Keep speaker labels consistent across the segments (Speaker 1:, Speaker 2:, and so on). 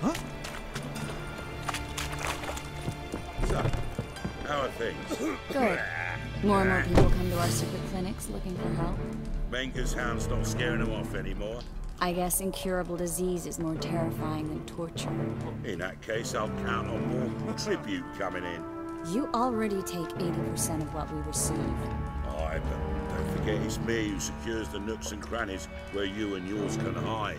Speaker 1: Huh?
Speaker 2: So, how are things?
Speaker 3: Good. More and more people come to our secret clinics looking for help.
Speaker 2: Menger's hound's not scaring them off anymore.
Speaker 3: I guess incurable disease is more terrifying than torture.
Speaker 2: In that case, I'll count on more tribute coming in.
Speaker 3: You already take 80% of what we receive.
Speaker 2: Aye, but don't forget it's me who secures the nooks and crannies where you and yours can hide.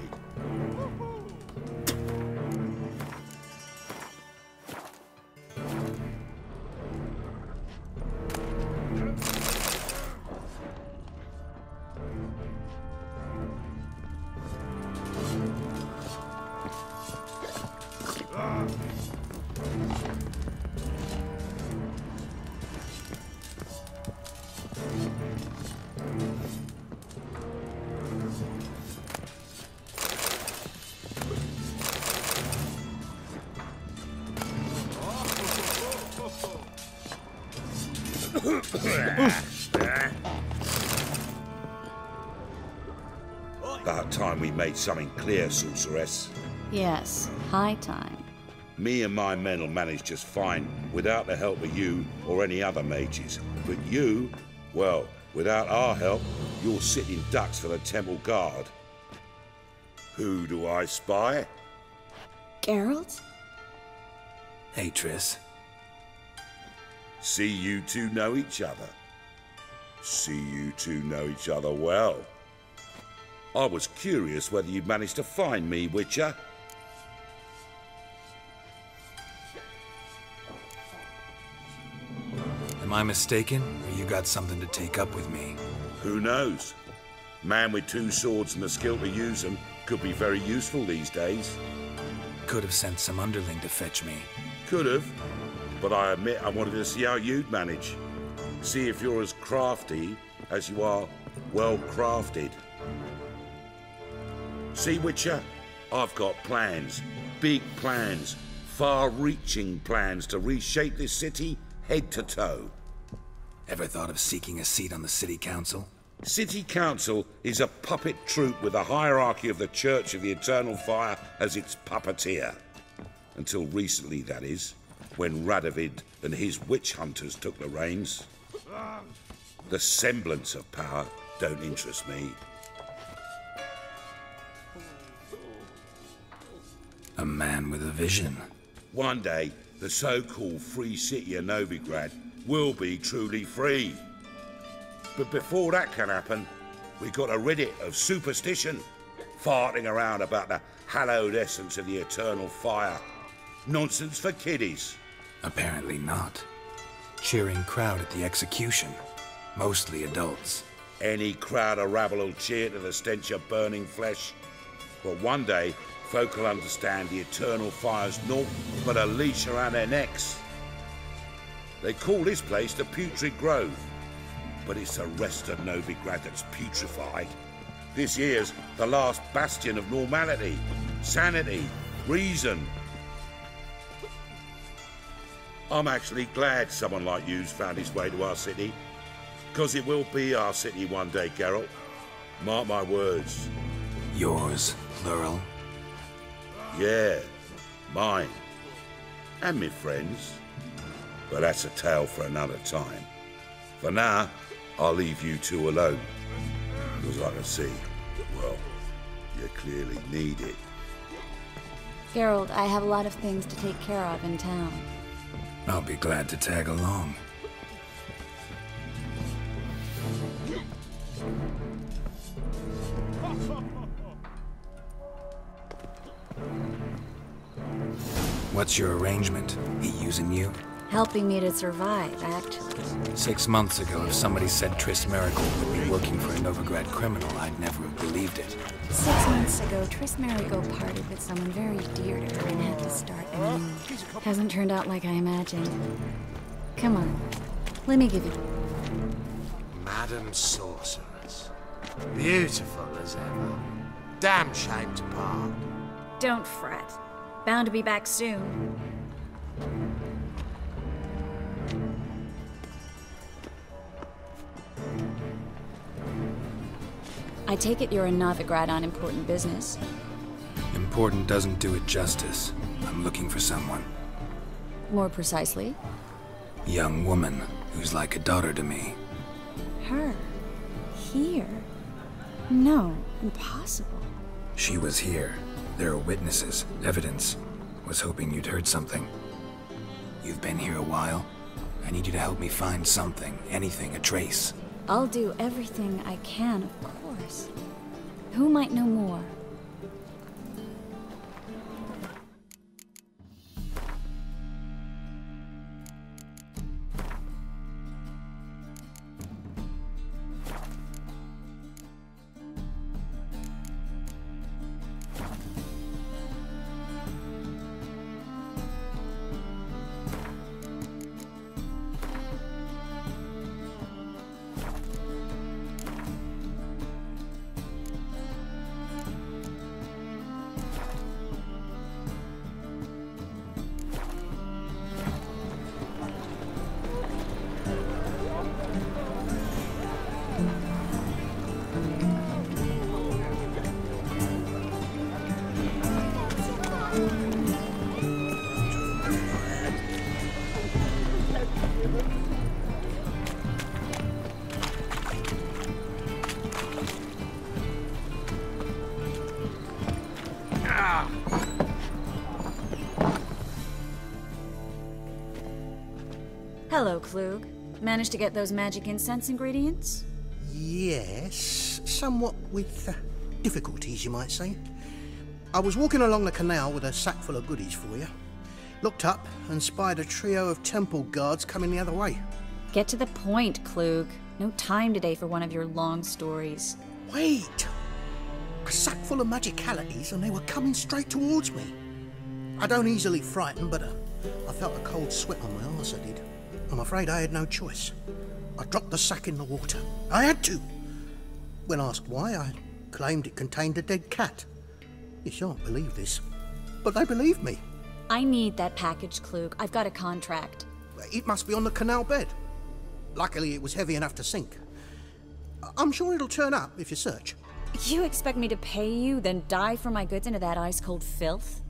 Speaker 2: About time we made something clear, sorceress.
Speaker 3: Yes, high time.
Speaker 2: Me and my men will manage just fine without the help of you or any other mages. But you, well, without our help, you're sitting ducks for the temple guard. Who do I spy?
Speaker 3: Geralt?
Speaker 1: Hey, Triss.
Speaker 2: See you two know each other. See you two know each other well. I was curious whether you'd managed to find me, Witcher.
Speaker 1: Am I mistaken, or you got something to take up with me?
Speaker 2: Who knows? Man with two swords and the skill to use them could be very useful these days.
Speaker 1: Could have sent some underling to fetch me.
Speaker 2: Could have, but I admit I wanted to see how you'd manage. See if you're as crafty as you are well-crafted. See, Witcher, I've got plans. Big plans. Far-reaching plans to reshape this city head to toe.
Speaker 1: Ever thought of seeking a seat on the city council?
Speaker 2: City Council is a puppet troupe with a hierarchy of the Church of the Eternal Fire as its puppeteer. Until recently, that is, when Radovid and his witch hunters took the reins. The semblance of power don't interest me.
Speaker 1: A man with a vision.
Speaker 2: One day, the so-called free city of Novigrad will be truly free. But before that can happen, we got to rid it of superstition, farting around about the hallowed essence of the eternal fire. Nonsense for kiddies.
Speaker 1: Apparently not. Cheering crowd at the execution. Mostly adults.
Speaker 2: Any crowd of rabble will cheer to the stench of burning flesh. But one day, folk will understand the eternal fire's naught but a leash around their necks. They call this place the Putrid Grove, but it's the rest of Novigrad that's putrefied. This here's the last bastion of normality, sanity, reason. I'm actually glad someone like you's found his way to our city, because it will be our city one day, Geralt. Mark my words.
Speaker 1: Yours, plural.
Speaker 2: Yeah, mine. And me friends. But that's a tale for another time. For now, I'll leave you two alone. Because I can see, well, you clearly need it.
Speaker 3: Geralt, I have a lot of things to take care of in town.
Speaker 1: I'll be glad to tag along. What's your arrangement? He using you?
Speaker 3: Helping me to survive, actually.
Speaker 1: 6 months ago, if somebody said Triss Miracle would be working for a Novigrad criminal, I'd never have believed it.
Speaker 3: 6 months ago, Triss Merigo parted with someone very dear to her and had to start anew. Hasn't turned out like I imagined. Come on, let me give you...
Speaker 4: Madam Sorceress. Beautiful as ever. Damn shame to part.
Speaker 3: Don't fret. Bound to be back soon. I take it you're in Novigrad on important business.
Speaker 1: Important doesn't do it justice. I'm looking for someone.
Speaker 3: More precisely?
Speaker 1: Young woman who's like a daughter to me.
Speaker 3: Her? Here? No, impossible.
Speaker 1: She was here. There are witnesses, evidence. Was hoping you'd heard something. You've been here a while. I need you to help me find something, anything, a trace.
Speaker 3: I'll do everything I can, of course. Who might know more? Hello, Klug. Managed to get those magic incense ingredients?
Speaker 5: Yes, somewhat with difficulties, you might say. I was walking along the canal with a sack full of goodies for you. Looked up and spied a trio of temple guards coming the other way.
Speaker 3: Get to the point, Klug. No time today for one of your long stories.
Speaker 5: Wait! A sack full of magicalities and they were coming straight towards me. I don't easily frighten, but I felt a cold sweat on my arse, I did. I'm afraid I had no choice. I dropped the sack in the water. I had to. When asked why, I claimed it contained a dead cat. You shan't believe this, but they believed me.
Speaker 3: I need that package, Klug. I've got a contract.
Speaker 5: It must be on the canal bed. Luckily, it was heavy enough to sink. I'm sure it'll turn up if you search.
Speaker 3: You expect me to pay you, then dive for my goods into that ice-cold filth?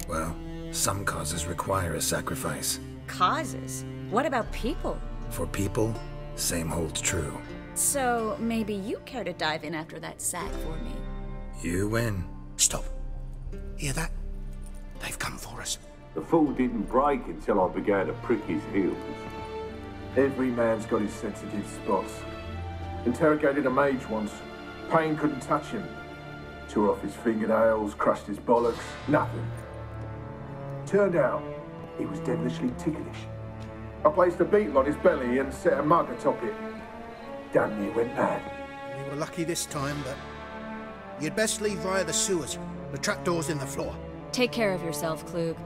Speaker 1: Well, some causes require a sacrifice.
Speaker 3: Causes? What about people?
Speaker 1: For people, same holds true.
Speaker 3: So, maybe you care to dive in after that sack for me?
Speaker 1: You win.
Speaker 5: Stop. Hear that? They've come for us.
Speaker 6: The fall didn't break until I began to prick his heels. Every man's got his sensitive spots. Interrogated a mage once. Pain couldn't touch him. Tore off his fingernails, crushed his bollocks, nothing. Turned out, he was devilishly ticklish. I placed a beetle on his belly and set a mug atop it. Damn near went mad.
Speaker 5: We were lucky this time, but you'd best leave via the sewers. The trapdoor's in the floor.
Speaker 3: Take care of yourself, Klug.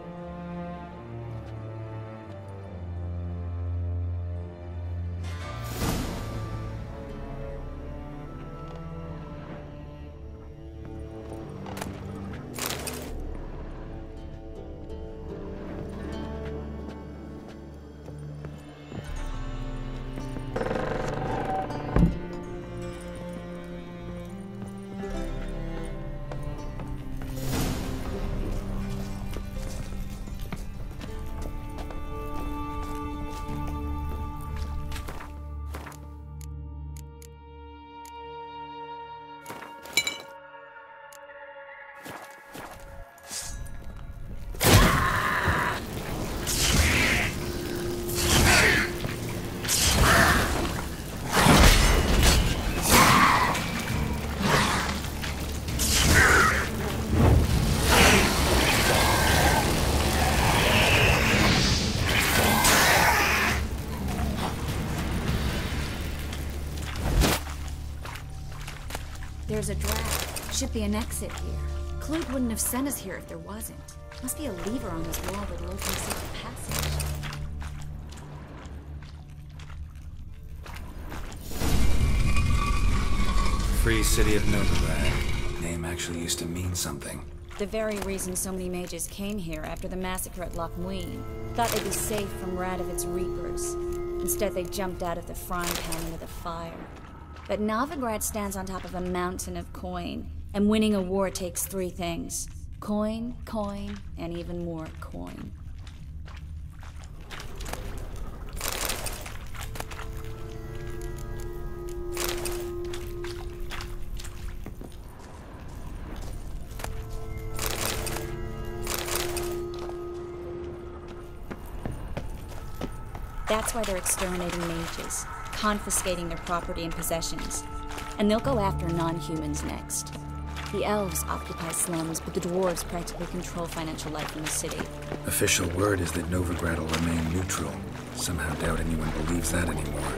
Speaker 3: There's a draft. Should be an exit here. Klug wouldn't have sent us here if there wasn't. Must be a lever on this wall that locates the passage.
Speaker 1: Free city of Novigrad. Name actually used to mean something.
Speaker 3: The very reason so many mages came here after the massacre at Loch Muin. Thought they'd be safe from Radovid's reapers. Instead, they jumped out of the frying pan into the fire. But Novigrad stands on top of a mountain of coin, and winning a war takes three things. Coin, coin, and even more coin. That's why they're exterminating mages, confiscating their property and possessions. And they'll go after non-humans next. The elves occupy slums, but the dwarves practically control financial life in the city.
Speaker 1: Official word is that Novigrad will remain neutral. Somehow doubt anyone believes that anymore.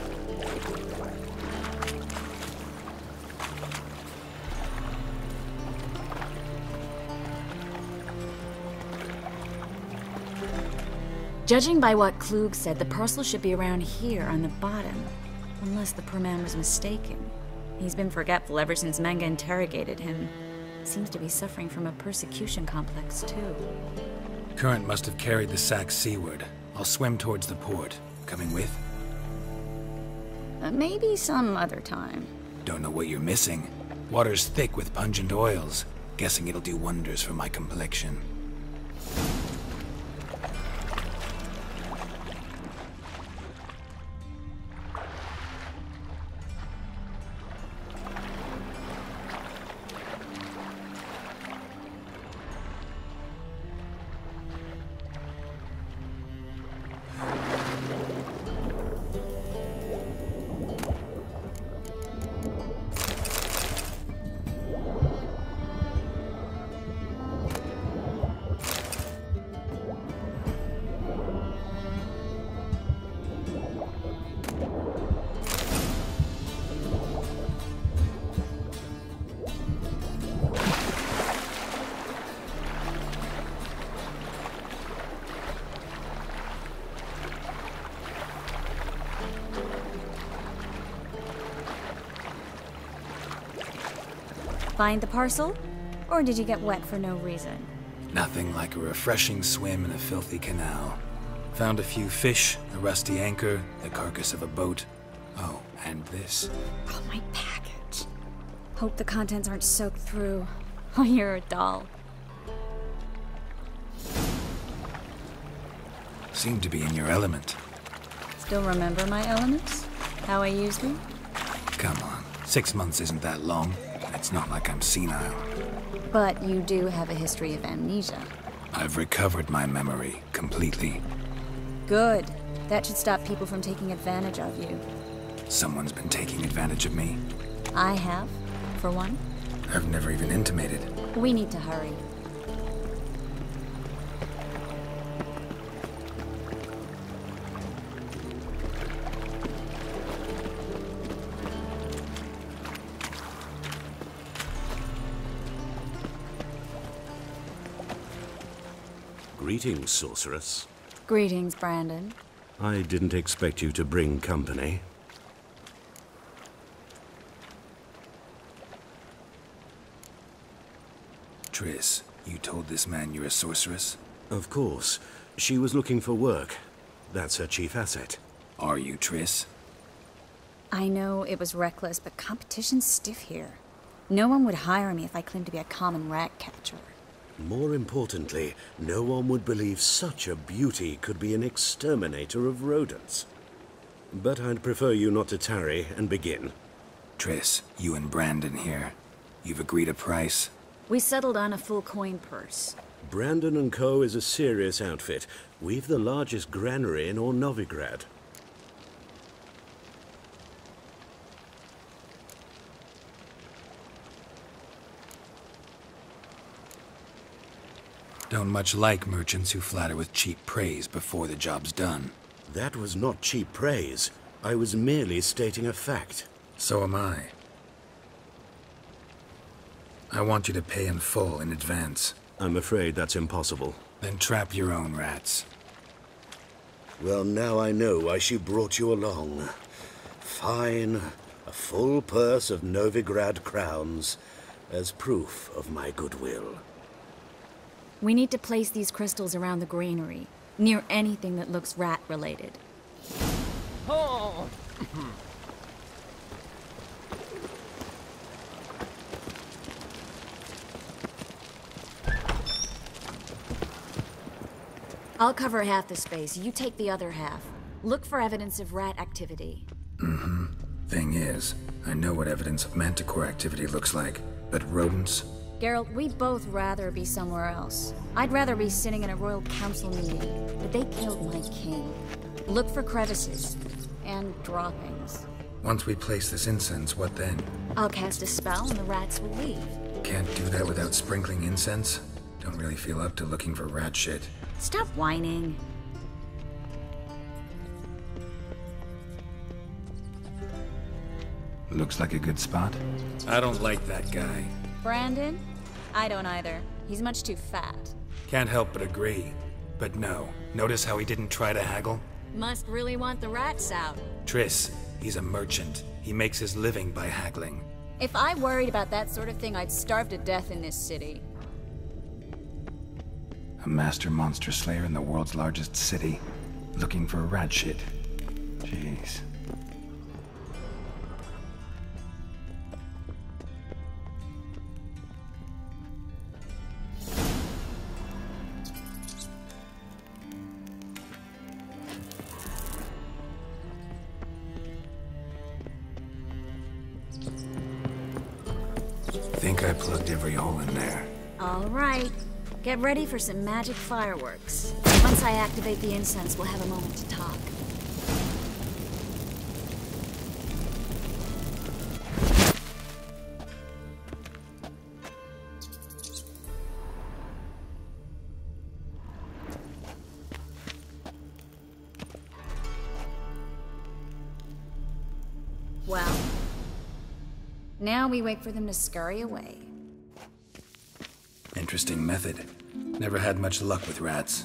Speaker 3: Judging by what Klug said, the parcel should be around here on the bottom. Unless the poor man was mistaken. He's been forgetful ever since Manga interrogated him. Seems to be suffering from a persecution complex, too.
Speaker 1: Current must have carried the sack seaward. I'll swim towards the port. Coming with?
Speaker 3: Maybe some other time.
Speaker 1: Don't know what you're missing. Water's thick with pungent oils. Guessing it'll do wonders for my complexion.
Speaker 3: Find the parcel? Or did you get wet for no reason?
Speaker 1: Nothing like a refreshing swim in a filthy canal. Found a few fish, a rusty anchor, the carcass of a boat. Oh, and this.
Speaker 3: Oh, my package. Hope the contents aren't soaked through. Oh, you're a doll.
Speaker 1: Seem to be in your element.
Speaker 3: Still remember my elements? How I used them?
Speaker 1: Come on, 6 months isn't that long. It's not like I'm senile.
Speaker 3: But you do have a history of amnesia.
Speaker 1: I've recovered my memory completely.
Speaker 3: Good. That should stop people from taking advantage of you.
Speaker 1: Someone's been taking advantage of me.
Speaker 3: I have, for one.
Speaker 1: I've never even intimated.
Speaker 3: We need to hurry.
Speaker 7: Greetings, sorceress.
Speaker 3: Greetings, Brandon.
Speaker 7: I didn't expect you to bring company.
Speaker 1: Triss, you told this man you're a sorceress?
Speaker 7: Of course. She was looking for work. That's her chief asset.
Speaker 1: Are you, Triss?
Speaker 3: I know it was reckless, but competition's stiff here. No one would hire me if I claimed to be a common rat catcher.
Speaker 7: More importantly, no one would believe such a beauty could be an exterminator of rodents. But I'd prefer you not to tarry and begin.
Speaker 1: Triss, you and Brandon here. You've agreed a price?
Speaker 3: We settled on a full coin purse.
Speaker 7: Brandon & Co. is a serious outfit. We've the largest granary in all Novigrad.
Speaker 1: Don't much like merchants who flatter with cheap praise before the job's done.
Speaker 7: That was not cheap praise. I was merely stating a fact.
Speaker 1: So am I. I want you to pay in full in advance.
Speaker 7: I'm afraid that's impossible.
Speaker 1: Then trap your own rats.
Speaker 7: Well, now I know why she brought you along. Fine. A full purse of Novigrad crowns as proof of my goodwill.
Speaker 3: We need to place these crystals around the granary, near anything that looks rat-related.
Speaker 8: Oh!
Speaker 3: I'll cover half the space, you take the other half. Look for evidence of rat activity.
Speaker 1: Thing is, I know what evidence of manticore activity looks like, but rodents?
Speaker 3: Geralt, we'd both rather be somewhere else. I'd rather be sitting in a royal council meeting, but they killed my king. Look for crevices and droppings.
Speaker 1: Once we place this incense, what then?
Speaker 3: I'll cast a spell and the rats will leave.
Speaker 1: Can't do that without sprinkling incense? Don't really feel up to looking for rat shit.
Speaker 3: Stop whining.
Speaker 1: Looks like a good spot. I don't like that guy.
Speaker 3: Brandon? I don't either. He's much too fat.
Speaker 1: Can't help but agree. But no, notice how he didn't try to haggle?
Speaker 3: Must really want the rats out.
Speaker 1: Triss, he's a merchant. He makes his living by haggling.
Speaker 3: If I worried about that sort of thing, I'd starve to death in this city.
Speaker 1: A master monster slayer in the world's largest city, looking for rat shit. Jeez. Think I plugged every hole in there.
Speaker 3: All right. Get ready for some magic fireworks. Once I activate the incense, we'll have a moment to talk. Well, now we wait for them to scurry away.
Speaker 1: Interesting method. Never had much luck with rats.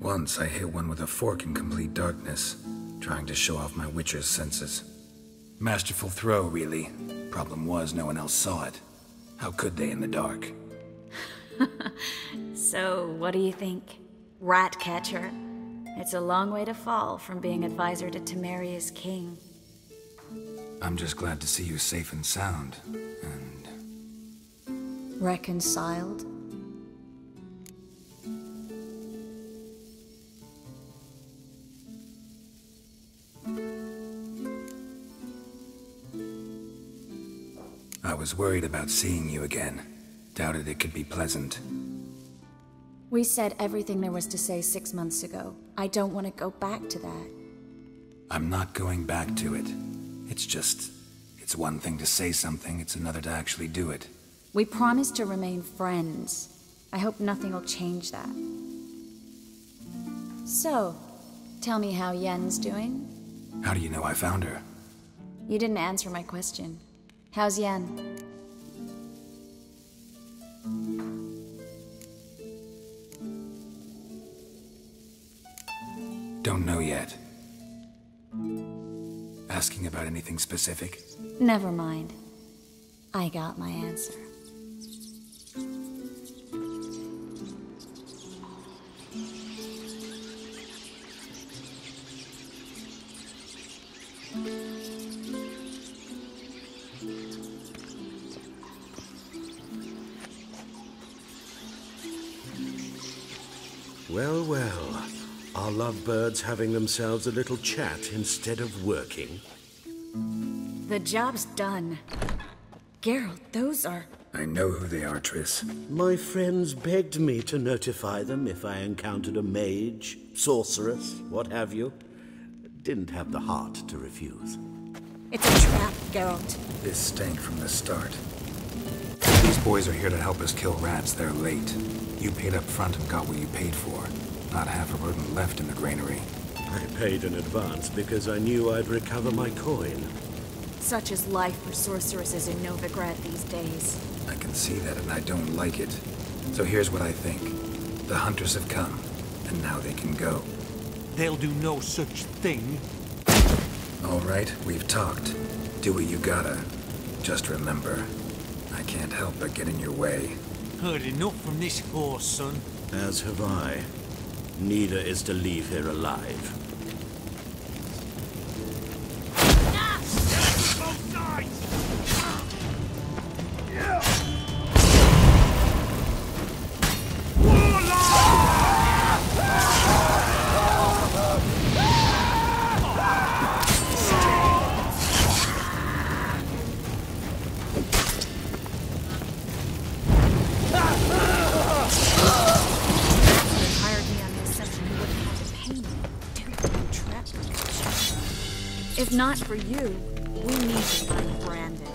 Speaker 1: Once I hit one with a fork in complete darkness, trying to show off my witcher's senses. Masterful throw, really. Problem was, no one else saw it. How could they in the dark?
Speaker 3: So, what do you think? Rat catcher? It's a long way to fall from being advisor to Temeria's king.
Speaker 1: I'm just glad to see you safe and sound, and...
Speaker 3: Reconciled?
Speaker 1: I was worried about seeing you again. Doubted it could be pleasant.
Speaker 3: We said everything there was to say 6 months ago. I don't want to go back to that.
Speaker 1: I'm not going back to it. It's just... it's one thing to say something, it's another to actually do it.
Speaker 3: We promised to remain friends. I hope nothing will change that. So, tell me how Yen's doing?
Speaker 1: How do you know I found her?
Speaker 3: You didn't answer my question. How's Yen?
Speaker 1: Don't know yet. Asking about anything specific?
Speaker 3: Never mind. I got my answer.
Speaker 7: Well, well. Are lovebirds having themselves a little chat instead of working?
Speaker 3: The job's done. Geralt, those are...
Speaker 1: I know who they are, Triss.
Speaker 7: My friends begged me to notify them if I encountered a mage, sorceress, what have you. Didn't have the heart to refuse.
Speaker 3: It's a trap, Geralt.
Speaker 1: This stank from the start. These boys are here to help us kill rats. They're late. You paid up front and got what you paid for. Not half a rodent left in the granary.
Speaker 7: I paid in advance because I knew I'd recover my coin.
Speaker 3: Such is life for sorceresses in Novigrad these days.
Speaker 1: I can see that and I don't like it. So here's what I think. The hunters have come, and now they can go.
Speaker 8: They'll do no such thing.
Speaker 1: All right, we've talked. Do what you gotta. Just remember, I can't help but get in your way.
Speaker 8: heard enough from this horse, son.
Speaker 7: As have I. Neither is to leave here alive.
Speaker 8: Both sides!
Speaker 3: If not for you, we need to find Brandon.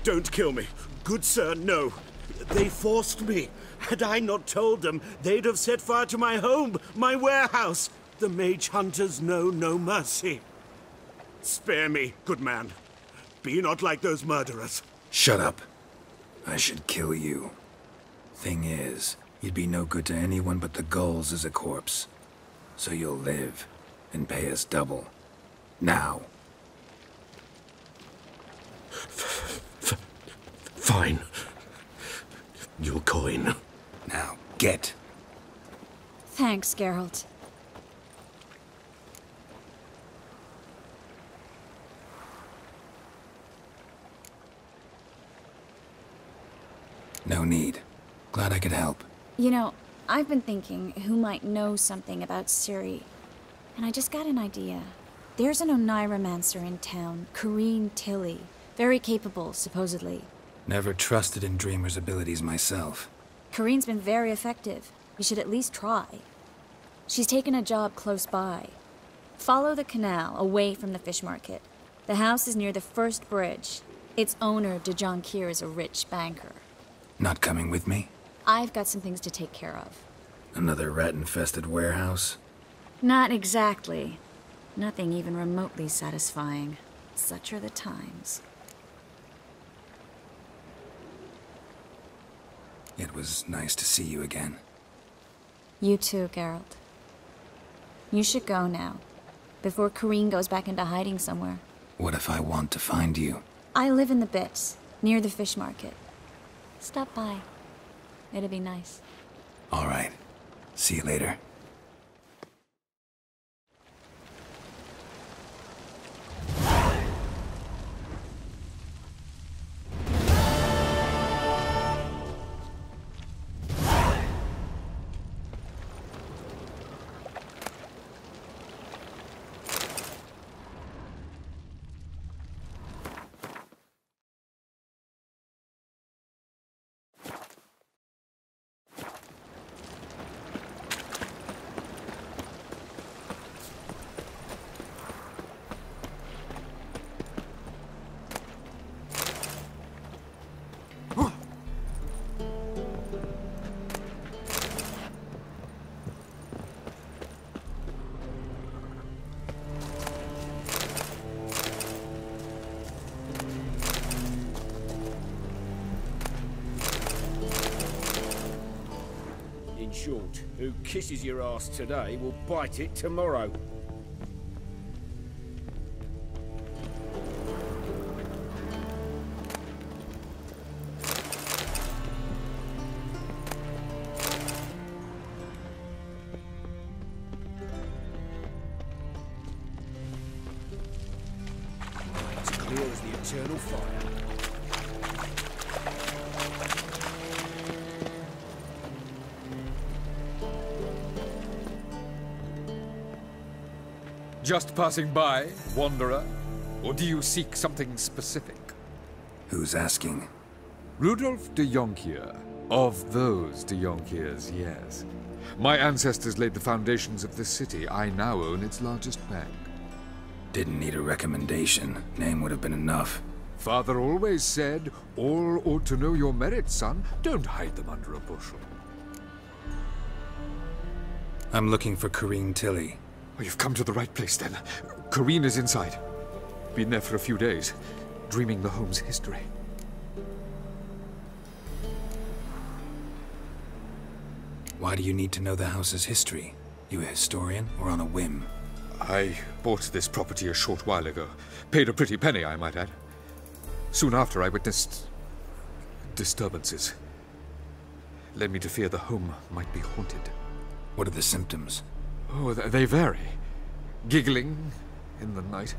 Speaker 7: Don't kill me. Good sir, no. They forced me. Had I not told them, they'd have set fire to my home, my warehouse. The mage hunters know no mercy. Spare me, good man. Be not like those murderers.
Speaker 1: Shut up. I should kill you. Thing is, you'd be no good to anyone but the gulls as a corpse. So you'll live and pay us double. Now.
Speaker 7: Fine. Your coin.
Speaker 1: Now, get.
Speaker 3: Thanks, Geralt.
Speaker 1: No need. Glad I could help.
Speaker 3: You know, I've been thinking who might know something about Ciri. And I just got an idea. There's an Oneiromancer in town, Corrine Tilly. Very capable, supposedly.
Speaker 1: Never trusted in Dreamer's abilities myself.
Speaker 3: Corrine's been very effective. You should at least try. She's taken a job close by. Follow the canal, away from the fish market. The house is near the first bridge. Its owner, de Jonquier, is a rich banker.
Speaker 1: Not coming with me?
Speaker 3: I've got some things to take care of.
Speaker 1: Another rat-infested warehouse?
Speaker 3: Not exactly. Nothing even remotely satisfying. Such are the times.
Speaker 1: It was nice to see you again.
Speaker 3: You too, Geralt. You should go now, before Corrine goes back into hiding somewhere.
Speaker 1: What if I want to find you?
Speaker 3: I live in the Bits, near the fish market. Stop by. It'll be nice.
Speaker 1: All right. See you later.
Speaker 9: In short, who kisses your ass today will bite it tomorrow. It's clear as the eternal fire.
Speaker 10: Just passing by, wanderer? Or do you seek something specific?
Speaker 1: Who's asking?
Speaker 10: Rudolf de Jonkier. Of those de Jonkiers, yes. My ancestors laid the foundations of this city. I now own its largest bank.
Speaker 1: Didn't need a recommendation. Name would have been enough.
Speaker 10: Father always said, all ought to know your merits, son. Don't hide them under a bushel.
Speaker 1: I'm looking for Corrine Tilly.
Speaker 10: Oh, you've come to the right place, then. Corrine is inside. Been there for a few days, dreaming the home's history.
Speaker 1: Why do you need to know the house's history? You a historian, or on a whim?
Speaker 10: I bought this property a short while ago. Paid a pretty penny, I might add. Soon after, I witnessed disturbances. Led me to fear the home might be haunted.
Speaker 1: What are the symptoms?
Speaker 10: Oh, they vary. Giggling in the night.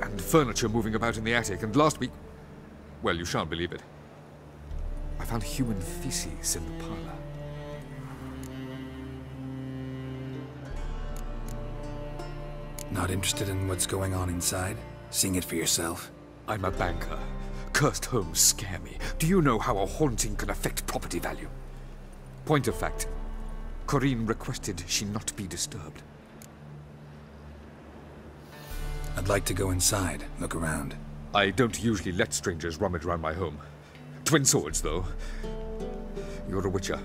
Speaker 10: And furniture moving about in the attic. And last week... well, you shan't believe it. I found human feces in the parlor.
Speaker 1: Not interested in what's going on inside? Seeing it for yourself?
Speaker 10: I'm a banker. Cursed homes scare me. Do you know how a haunting can affect property value? Point of fact, Corrine requested she not be disturbed.
Speaker 1: I'd like to go inside, look around.
Speaker 10: I don't usually let strangers rummage around my home. Twin swords, though. You're a witcher.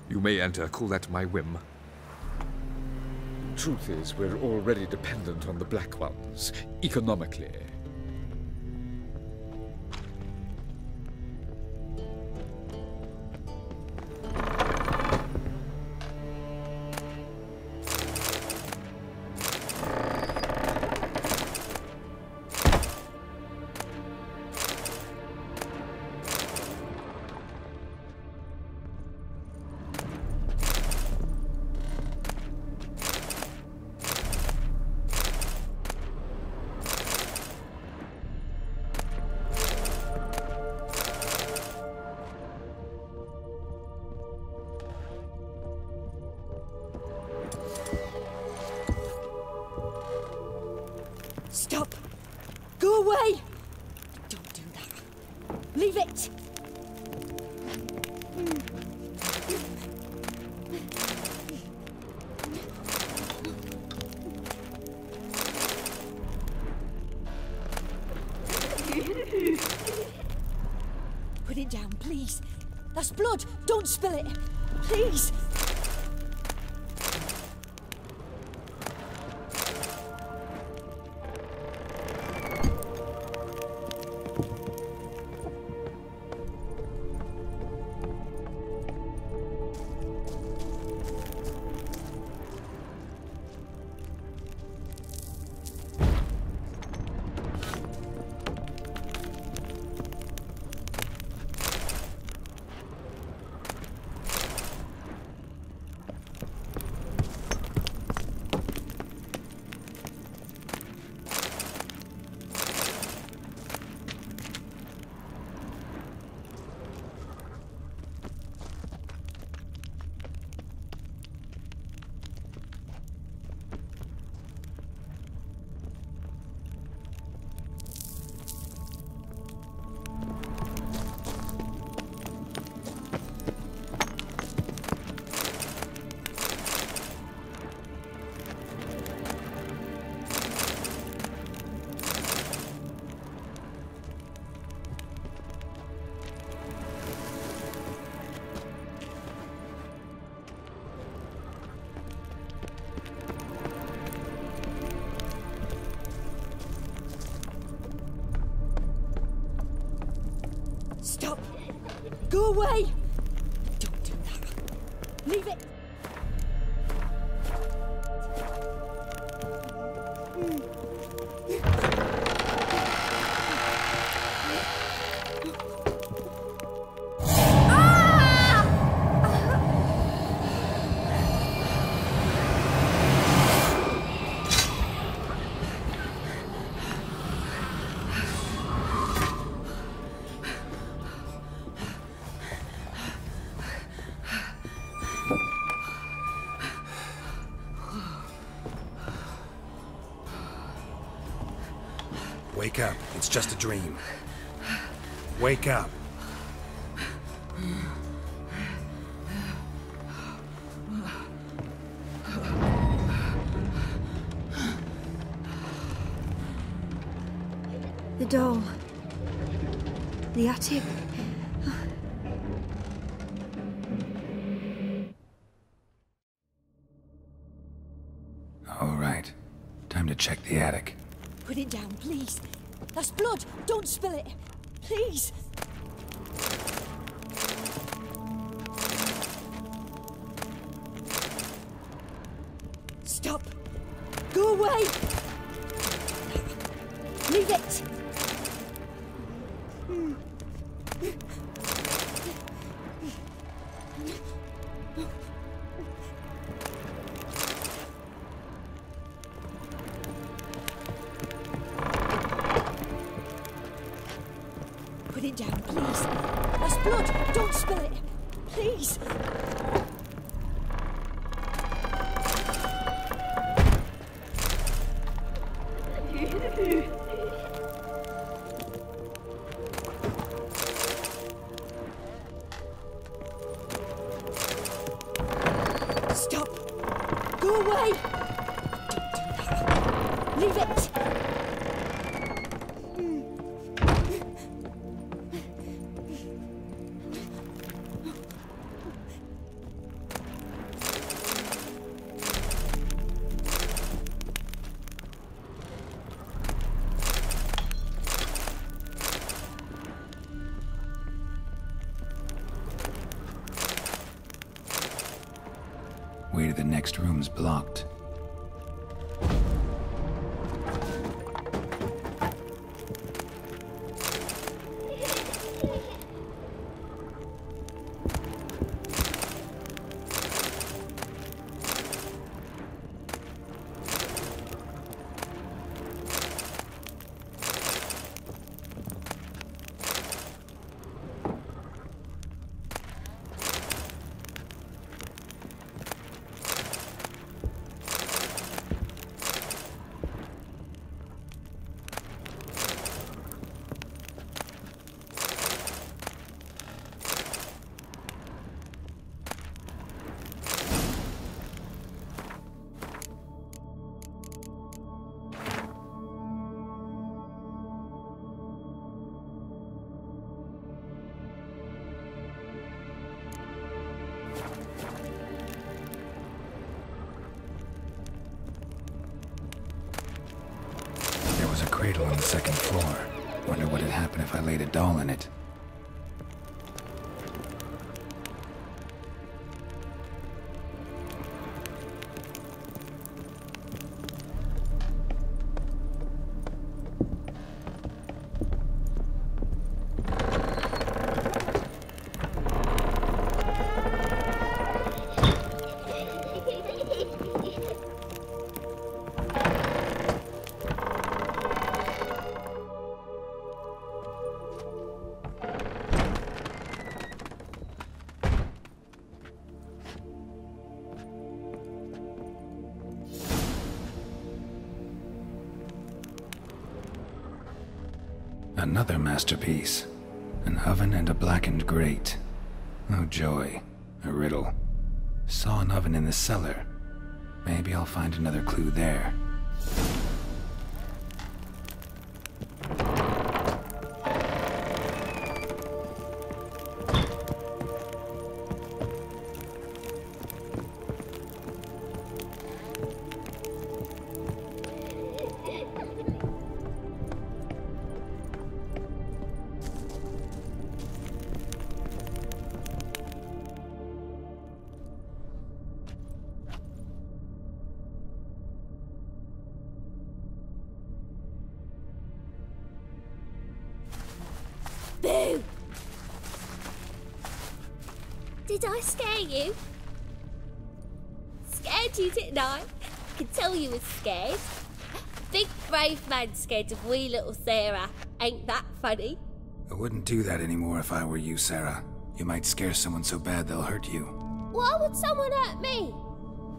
Speaker 10: You may enter, call that my whim. Truth is, we're already dependent on the Black Ones, economically.
Speaker 11: Stop! Go away! Don't do that. Leave it! Put it down, please. That's blood. Don't spill it. Please. Stop! Go away! Don't do that. Leave it!
Speaker 1: Wake up. It's just a dream. Wake up.
Speaker 11: The doll. The attic.
Speaker 1: All right. Time to check the attic.
Speaker 11: Put it down, please. That's blood. Don't spill it. Please. Stop. Go away. Leave it. Put it down, please. That's blood. Don't spill it. Please. Stop. Go away. Leave it.
Speaker 1: Way to the next room's blocked. There was a cradle on the second floor. Wonder what had happened if I laid a doll in it. Another masterpiece. An oven and a blackened grate. Oh joy. A riddle. Saw an oven in the cellar. Maybe I'll find another clue there.
Speaker 12: Boo! Did I scare you? Scared you, didn't I? I can tell you was scared. Big brave man scared of wee little Sarah. Ain't that funny?
Speaker 1: I wouldn't do that anymore if I were you, Sarah. You might scare someone so bad they'll hurt you.
Speaker 12: Why would someone hurt me?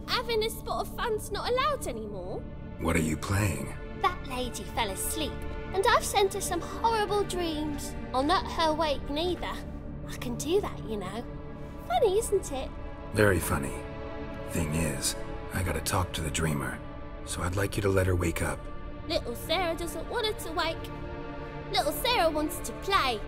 Speaker 12: Having a spot of fun's not allowed anymore.
Speaker 1: What are you playing?
Speaker 12: That lady fell asleep, and I've sent her some horrible dreams. I'll not her wake neither. I can do that, you know. Funny, isn't it?
Speaker 1: Very funny. Thing is, I gotta talk to the dreamer, so I'd like you to let her wake up.
Speaker 12: Little Sarah doesn't want her to wake. Little Sarah wants to play.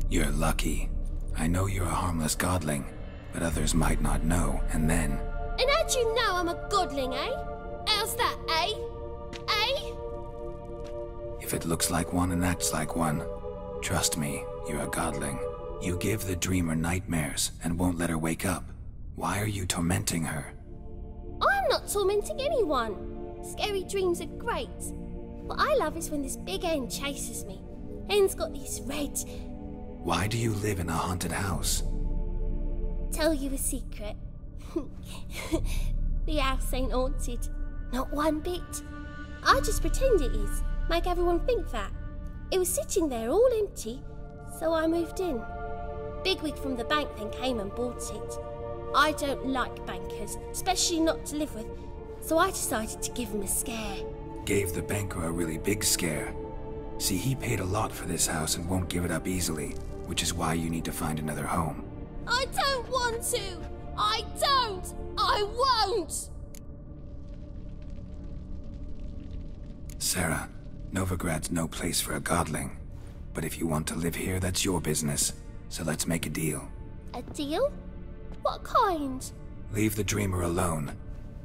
Speaker 1: You're lucky. I know you're a harmless godling, but others might not know, and then...
Speaker 12: And how'd you know I'm a godling, eh? How's that, eh? Eh?
Speaker 1: If it looks like one and acts like one, trust me, you're a godling. You give the dreamer nightmares and won't let her wake up. Why are you tormenting her?
Speaker 12: I'm not tormenting anyone. Scary dreams are great. What I love is when this big hen chases me. Hen's got these red...
Speaker 1: Why do you live in a haunted house?
Speaker 12: Tell you a secret. The house ain't haunted. Not one bit. I just pretend it is. Make everyone think that. It was sitting there all empty, so I moved in. Bigwig from the bank then came and bought it. I don't like bankers, especially not to live with, so I decided to give him a scare.
Speaker 1: Gave the banker a really big scare. See, he paid a lot for this house and won't give it up easily, which is why you need to find another home.
Speaker 12: I don't want to! I don't! I won't!
Speaker 1: Sarah, Novigrad's no place for a godling. But if you want to live here, that's your business. So let's make a deal.
Speaker 12: A deal? What kind?
Speaker 1: Leave the dreamer alone.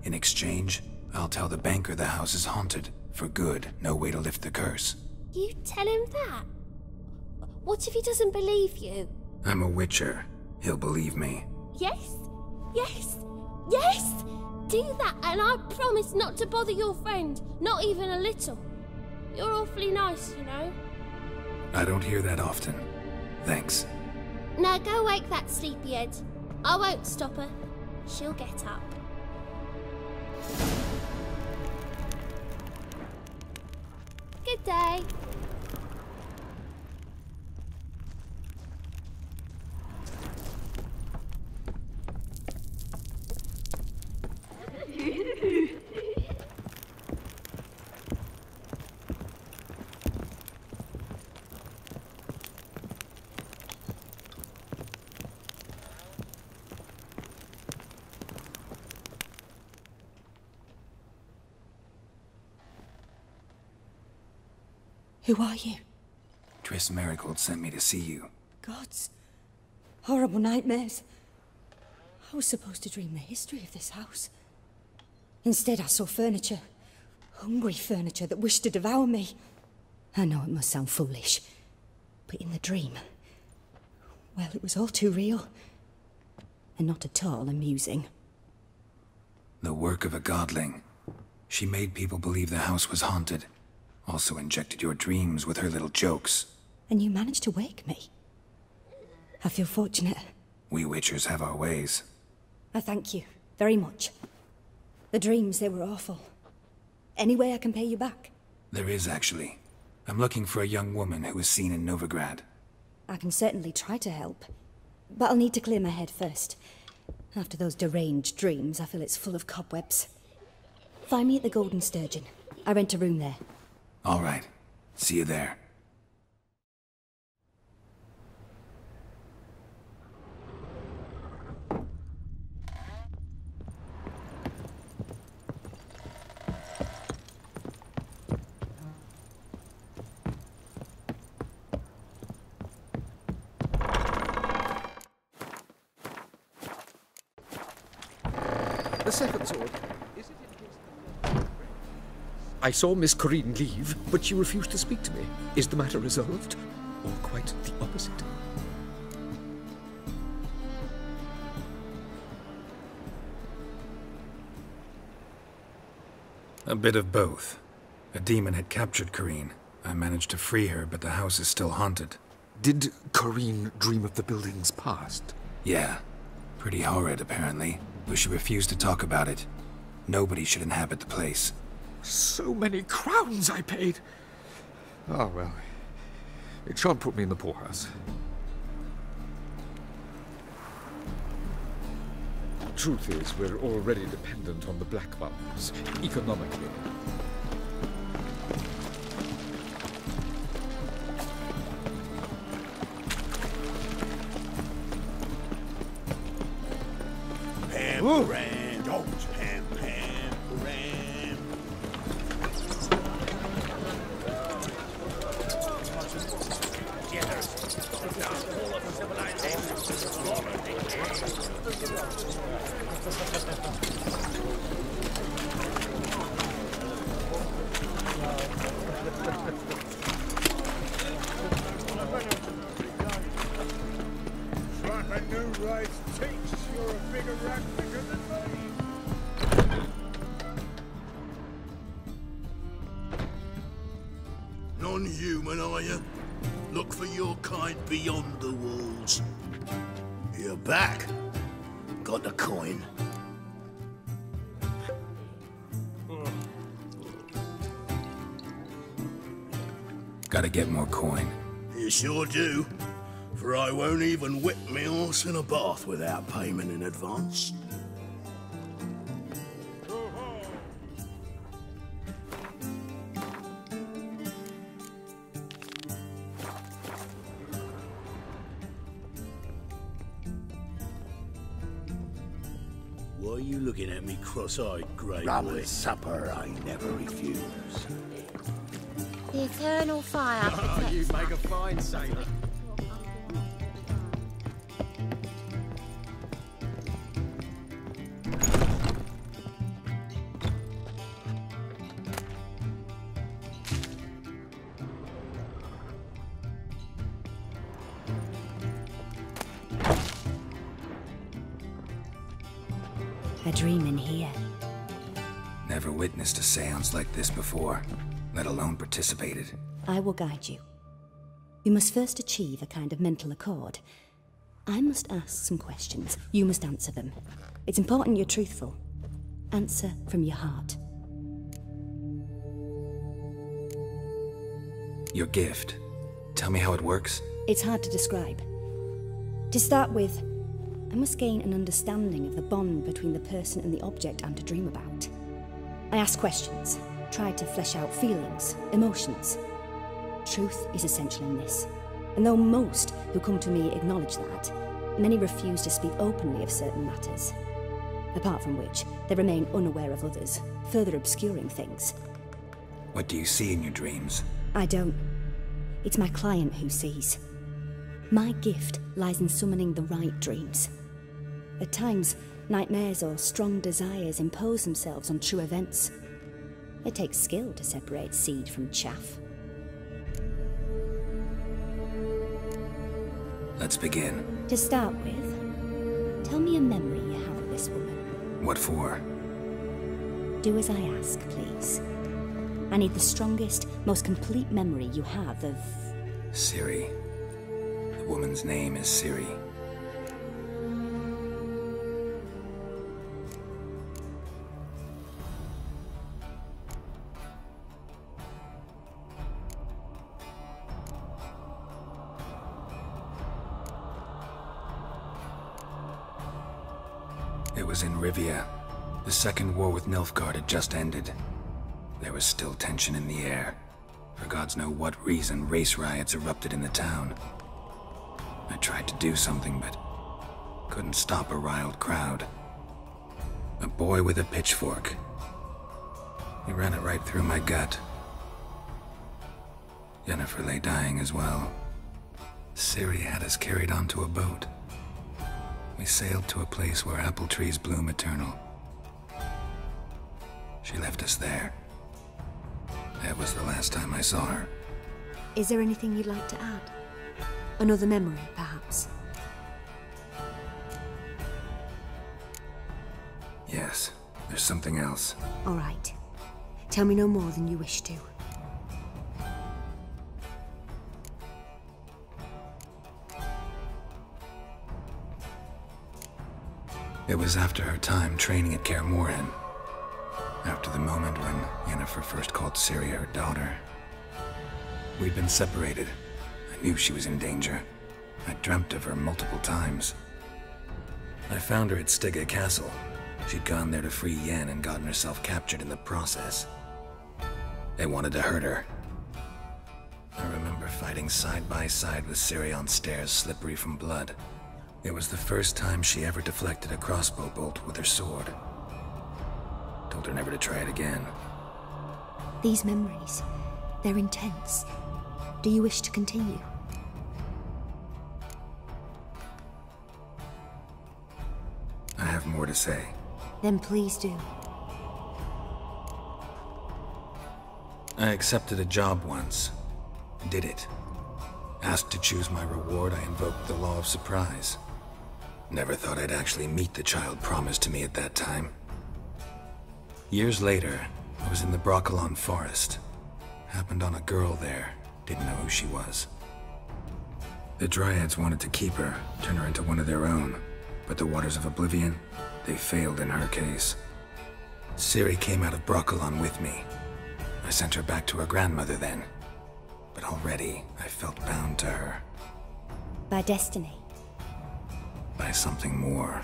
Speaker 1: In exchange, I'll tell the banker the house is haunted. For good, no way to lift the curse.
Speaker 12: You tell him that? What if he doesn't believe you?
Speaker 1: I'm a witcher. He'll believe me.
Speaker 12: Yes? Yes? Yes! Do that, and I promise not to bother your friend. Not even a little. You're awfully nice, you know.
Speaker 1: I don't hear that often. Thanks.
Speaker 12: Now go wake that sleepyhead. I won't stop her. She'll get up. Good day.
Speaker 11: Who are you?
Speaker 1: Triss Marigold sent me to see you.
Speaker 11: Gods. Horrible nightmares. I was supposed to dream the history of this house. Instead, I saw furniture. Hungry furniture that wished to devour me. I know it must sound foolish, but in the dream, well, it was all too real. And not at all amusing.
Speaker 1: The work of a godling. She made people believe the house was haunted. Also injected your dreams with her little jokes.
Speaker 11: And you managed to wake me. I feel fortunate.
Speaker 1: We witchers have our ways.
Speaker 11: I thank you very much. The dreams, they were awful. Any way I can pay you back?
Speaker 1: There is, actually. I'm looking for a young woman who was seen in Novigrad.
Speaker 11: I can certainly try to help. But I'll need to clear my head first. After those deranged dreams, I feel it's full of cobwebs. Find me at the Golden Sturgeon. I rent a room there.
Speaker 1: All right. See you there.
Speaker 10: The second sword. I saw Miss Corinne leave, but she refused to speak to me. Is the matter resolved? Or quite the opposite?
Speaker 1: A bit of both. A demon had captured Corrine. I managed to free her, but the house is still haunted.
Speaker 10: Did Corrine dream of the building's past?
Speaker 1: Yeah. Pretty horrid, apparently. Though she refused to talk about it. Nobody should inhabit the place.
Speaker 10: So many crowns I paid! Oh, well. It shan't put me in the poorhouse. Truth is, we're already dependent on the Black Mountains, economically.
Speaker 2: Pam, oh, Pam, Ram.
Speaker 8: Like a new race teach, you're a bigger rat quicker than me.
Speaker 5: Non-human, are you? Look for your kind beyond the walls. You're back. Got the coin.
Speaker 1: Gotta get more coin.
Speaker 5: You sure do. For I won't even whip me horse in a bath without payment in advance. Why are you looking at me cross-eyed, grey boy? Supper I never refuse.
Speaker 12: The eternal fire.
Speaker 9: Oh, you make a fine sailor.
Speaker 11: A dream in here.
Speaker 1: Never witnessed a seance like this before, let alone participated.
Speaker 11: I will guide you. You must first achieve a kind of mental accord. I must ask some questions. You must answer them. It's important you're truthful. Answer from your heart.
Speaker 1: Your gift. Tell me how it works.
Speaker 11: It's hard to describe. To start with, I must gain an understanding of the bond between the person and the object I'm to dream about. I ask questions, try to flesh out feelings, emotions. Truth is essential in this, and though most who come to me acknowledge that, many refuse to speak openly of certain matters. Apart from which, they remain unaware of others, further obscuring things.
Speaker 1: What do you see in your dreams?
Speaker 11: I don't. It's my client who sees. My gift lies in summoning the right dreams. At times, nightmares or strong desires impose themselves on true events. It takes skill to separate seed from chaff.
Speaker 1: Let's begin.
Speaker 11: To start with, tell me a memory you have of this woman.
Speaker 1: What for?
Speaker 11: Do as I ask, please. I need the strongest, most complete memory you have of...
Speaker 1: Ciri. The woman's name is Ciri. It was in Rivia. The second war with Nilfgaard had just ended. There was still tension in the air. For gods know what reason, race riots erupted in the town. I tried to do something, but couldn't stop a riled crowd. A boy with a pitchfork. He ran it right through my gut. Yennefer lay dying as well. Ciri had us carried onto a boat. We sailed to a place where apple trees bloom eternal. She left us there. That was the last time I saw her.
Speaker 11: Is there anything you'd like to add? Another memory, perhaps?
Speaker 1: Yes, there's something else.
Speaker 11: All right. Tell me no more than you wish to.
Speaker 1: It was after her time training at Kaer Morhen. After the moment when Yennefer first called Ciri her daughter. We'd been separated. I knew she was in danger. I dreamt of her multiple times. I found her at Stygga Castle. She'd gone there to free Yen and gotten herself captured in the process. They wanted to hurt her. I remember fighting side by side with Ciri on stairs slippery from blood. It was the first time she ever deflected a crossbow bolt with her sword. Told her never to try it again.
Speaker 11: These memories, they're intense. Do you wish to continue?
Speaker 1: I have more to say.
Speaker 11: Then please do.
Speaker 1: I accepted a job once. Did it. Asked to choose my reward, I invoked the law of surprise. Never thought I'd actually meet the child promised to me at that time. Years later, I was in the Brokilon forest. Happened on a girl there. Didn't know who she was. The Dryads wanted to keep her, turn her into one of their own. But the Waters of Oblivion, they failed in her case. Ciri came out of Brokilon with me. I sent her back to her grandmother then. But already, I felt bound to her.
Speaker 11: By destiny.
Speaker 1: By something more.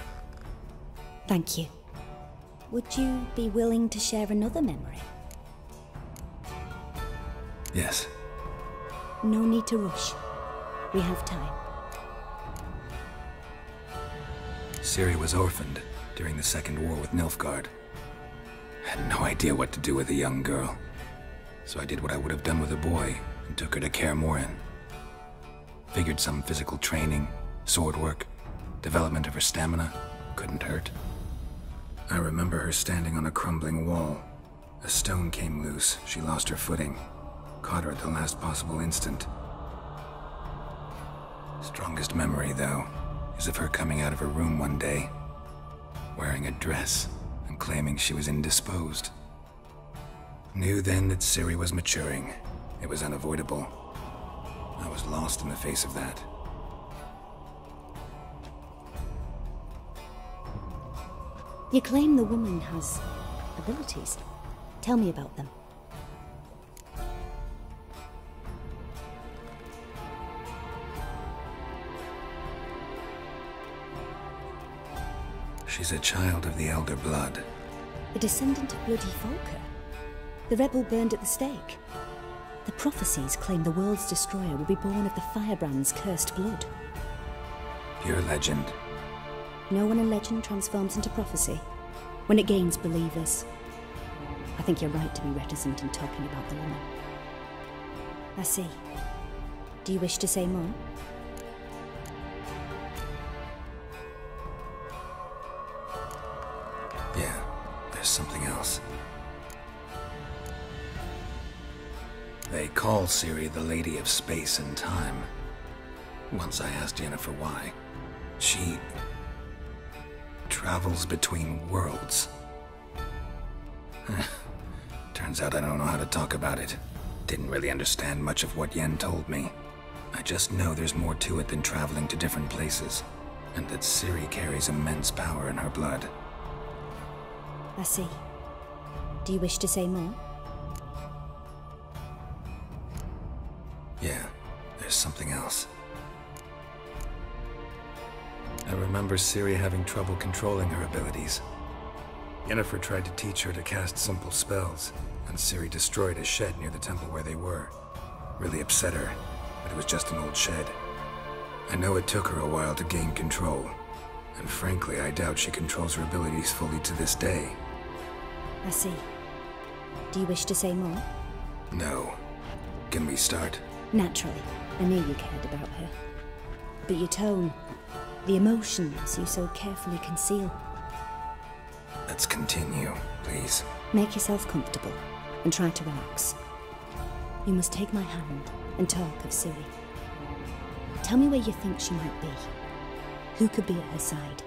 Speaker 11: Thank you. Would you be willing to share another memory?
Speaker 1: Yes.
Speaker 11: No need to rush. We have time.
Speaker 1: Ciri was orphaned during the Second War with Nilfgaard. Had no idea what to do with a young girl. So I did what I would have done with a boy and took her to Kaer Morhen. Figured some physical training, sword work, development of her stamina couldn't hurt. I remember her standing on a crumbling wall. A stone came loose, she lost her footing. Caught her at the last possible instant. Strongest memory, though, is of her coming out of her room one day, wearing a dress and claiming she was indisposed. Knew then that Ciri was maturing. It was unavoidable. I was lost in the face of that.
Speaker 11: You claim the woman has abilities. Tell me about them.
Speaker 1: She's a child of the Elder Blood.
Speaker 11: A descendant of bloody Volker. The rebel burned at the stake. The prophecies claim the world's destroyer will be born of the firebrand's cursed blood.
Speaker 1: Pure legend.
Speaker 11: No one in legend transforms into prophecy when it gains believers. I think you're right to be reticent in talking about the woman. I see. Do you wish to say more?
Speaker 1: Yeah, there's something else. They call Ciri the Lady of Space and Time. Once I asked Yennefer why. She travels between worlds. Turns out I don't know how to talk about it. Didn't really understand much of what Yen told me. I just know there's more to it than traveling to different places, and that Ciri carries immense power in her blood.
Speaker 11: I see. Do you wish to say more?
Speaker 1: Yeah, there's something else. I remember Ciri having trouble controlling her abilities. Yennefer tried to teach her to cast simple spells, and Ciri destroyed a shed near the temple where they were. Really upset her, but it was just an old shed. I know it took her a while to gain control, and frankly, I doubt she controls her abilities fully to this day.
Speaker 11: I see. Do you wish to say more?
Speaker 1: No. Can we start?
Speaker 11: Naturally. I knew you cared about her. But your tone, the emotions you so carefully conceal.
Speaker 1: Let's continue, please.
Speaker 11: Make yourself comfortable and try to relax. You must take my hand and talk of Ciri. Tell me where you think she might be. Who could be at her side?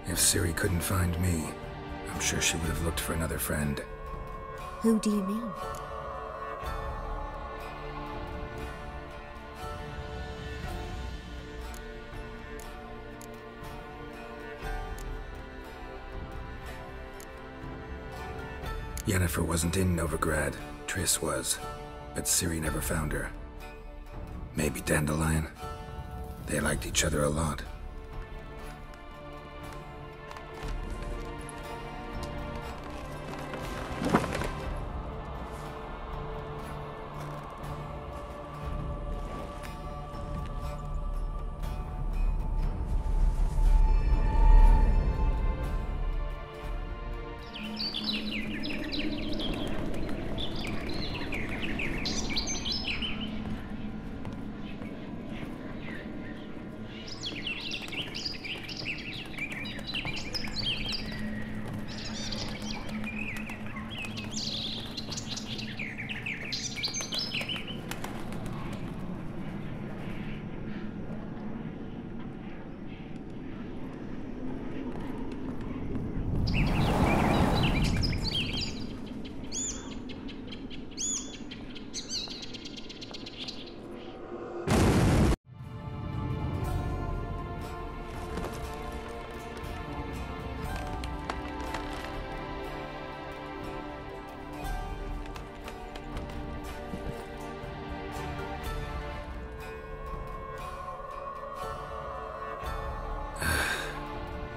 Speaker 1: If Ciri couldn't find me, I'm sure she would have looked for another friend.
Speaker 11: Who do you mean?
Speaker 1: Yennefer wasn't in Novigrad. Triss was. But Ciri never found her. Maybe Dandelion? They liked each other a lot.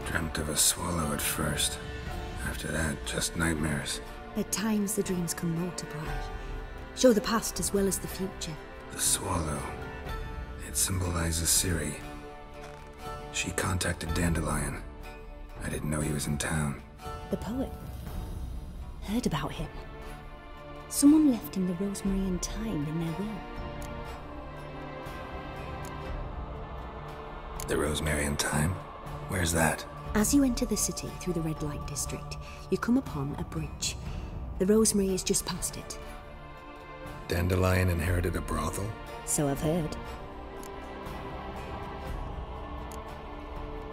Speaker 1: Dreamt of a swallow at first. After that, just nightmares.
Speaker 11: At times the dreams can multiply. Show the past as well as the future.
Speaker 1: The swallow. It symbolizes Ciri. She contacted Dandelion. I didn't know he was in town.
Speaker 11: The poet. Heard about him. Someone left him the rosemary and thyme in their will.
Speaker 1: The rosemary and thyme? Where's that?
Speaker 11: As you enter the city through the red light district, you come upon a bridge. The rosemary is just past it.
Speaker 1: Dandelion inherited a brothel?
Speaker 11: So I've heard.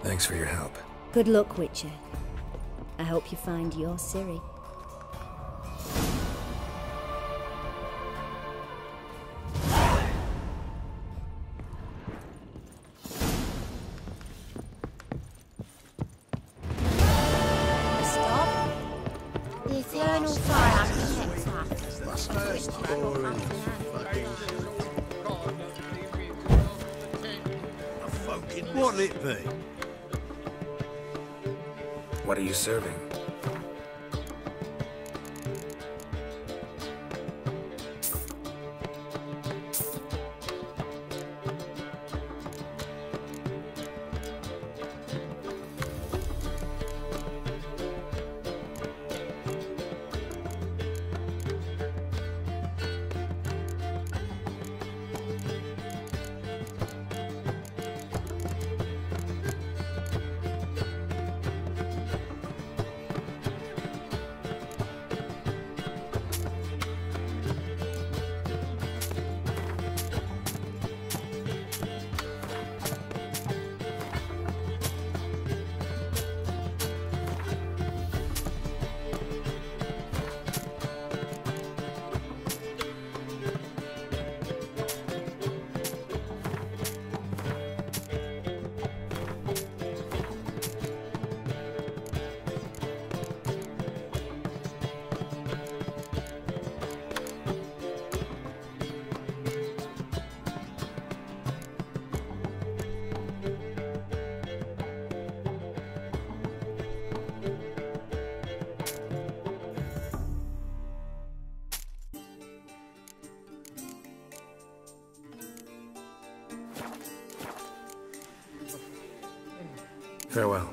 Speaker 1: Thanks for your help.
Speaker 11: Good luck, Witcher. I hope you find your Ciri.
Speaker 7: What'll it be?
Speaker 1: What are you serving? Farewell.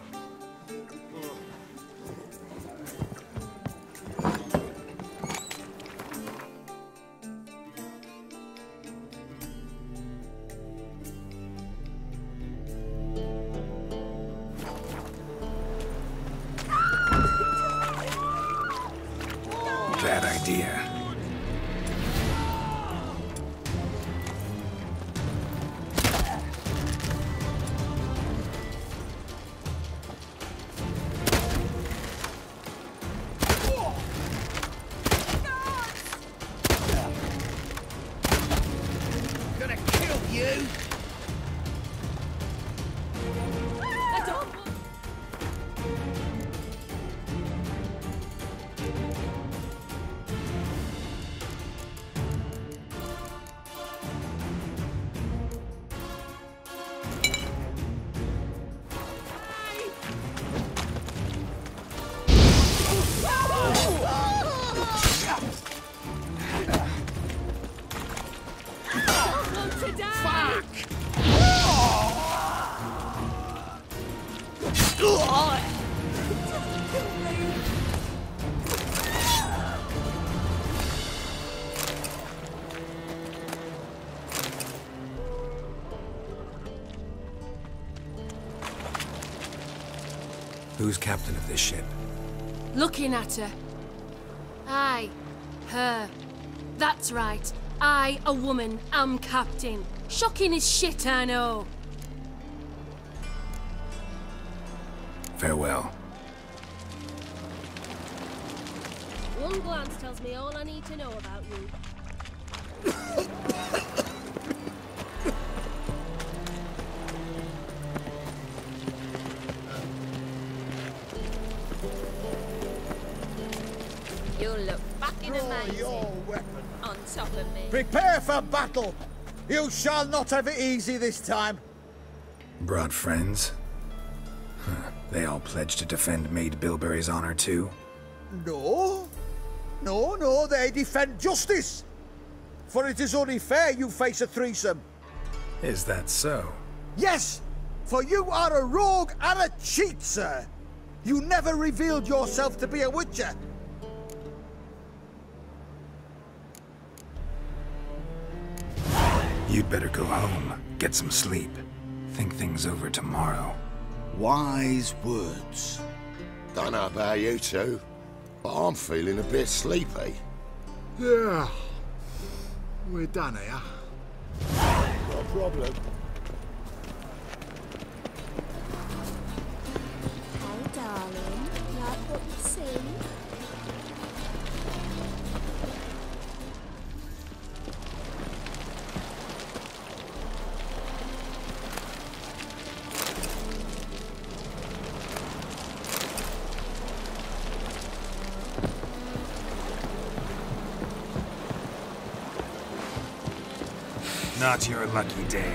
Speaker 1: Bad idea.
Speaker 2: you!
Speaker 1: Who's captain of this ship?
Speaker 13: Looking at her. Aye, her. That's right. I, a woman, am captain. Shocking as shit, I know.
Speaker 1: Farewell.
Speaker 12: One glance tells me all I need to know about you.
Speaker 14: You look fucking amazing.
Speaker 8: Your weapon.
Speaker 14: On top of me.
Speaker 8: Prepare for battle! You shall not have it easy this time.
Speaker 1: Brought friends? Huh. They all pledged to defend Maid Bilberry's honor too?
Speaker 8: No. No, they defend justice. For it is only fair you face a threesome.
Speaker 1: Is that so?
Speaker 8: Yes, for you are a rogue and a cheat, sir. You never revealed yourself to be a witcher.
Speaker 1: You'd better go home, get some sleep. Think things over tomorrow.
Speaker 2: Wise words. Don't know about you two, but I'm feeling a bit sleepy.
Speaker 8: Yeah. We're done here.
Speaker 2: No problem.
Speaker 12: Oh, darling, like what you see?
Speaker 1: Not your lucky day.